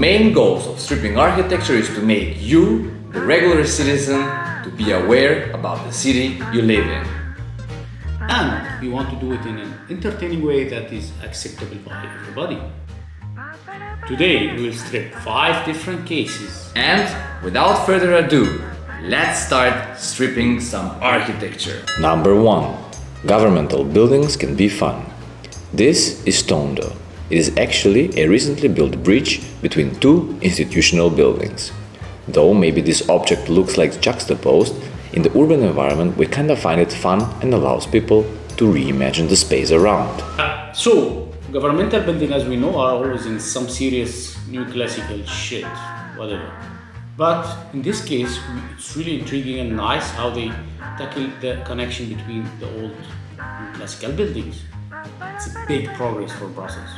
main goals of stripping architecture is to make you, the regular citizen, to be aware about the city you live in. And we want to do it in an entertaining way that is acceptable by everybody. Today we will strip 5 different cases. And without further ado, let's start stripping some architecture. Number 1. Governmental buildings can be fun. This is Tondo. It is actually a recently built bridge between 2 institutional buildings. Though maybe this object looks like juxtaposed, in the urban environment we kinda find it fun and allows people to reimagine the space around. So, governmental buildings, as we know, are always in some serious neoclassical shit, whatever. But in this case, it's really intriguing and nice how they tackle the connection between the old classical buildings. It's a big progress for Brussels.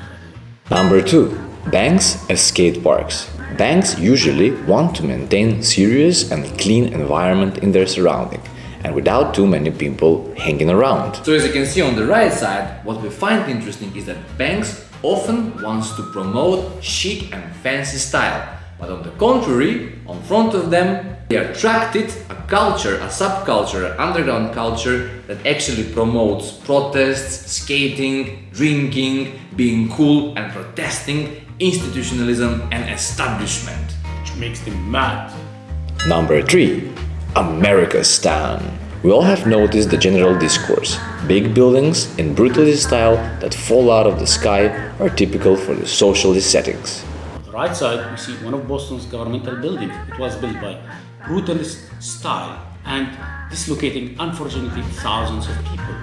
Number 2. Banks as skate parks. Banks usually want to maintain serious and clean environment in their surrounding and without too many people hanging around. So as you can see on the right side, what we find interesting is that banks often wants to promote chic and fancy style. But on the contrary, on front of them, they attracted a culture, a subculture, an underground culture that actually promotes protests, skating, drinking, being cool and protesting, institutionalism and establishment. Which makes them mad. Number 3. America's Town. We all have noticed the general discourse. Big buildings in brutalist style that fall out of the sky are typical for the socialist settings. On the right side, we see one of Boston's governmental buildings. It was built by brutalist style and dislocating, unfortunately, thousands of people.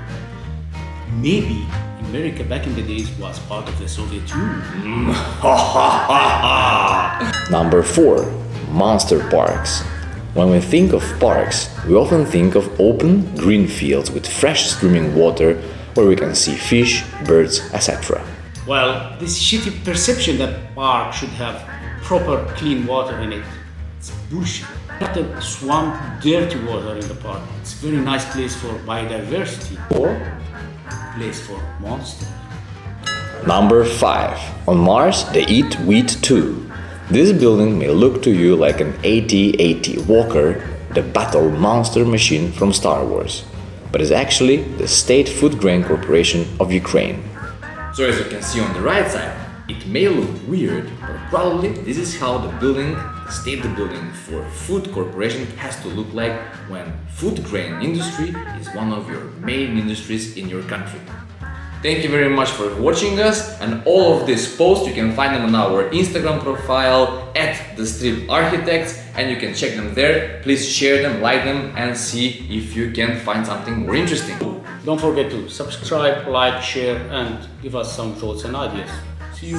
Maybe America back in the days was part of the Soviet Union. Number 4. Monster parks. When we think of parks, we often think of open, green fields with fresh streaming water where we can see fish, birds, etc. Well, this shitty perception that park should have proper clean water in it, it's bullshit. Not a swamp, dirty water in the park. It's a very nice place for biodiversity or a place for monsters. Number 5. On Mars, they eat wheat too. This building may look to you like an AT-AT Walker, the battle monster machine from Star Wars, but is actually the State Food Grain Corporation of Ukraine. So as you can see on the right side, it may look weird, but probably this is how the building, the state building for food corporation has to look like when food grain industry is one of your main industries in your country. Thank you very much for watching us, and all of these posts you can find them on our Instagram profile @thestriparchitects, and you can check them there. Please share them, like them, and see if you can find something more interesting. Don't forget to subscribe, like, share, and give us some thoughts and ideas. See you.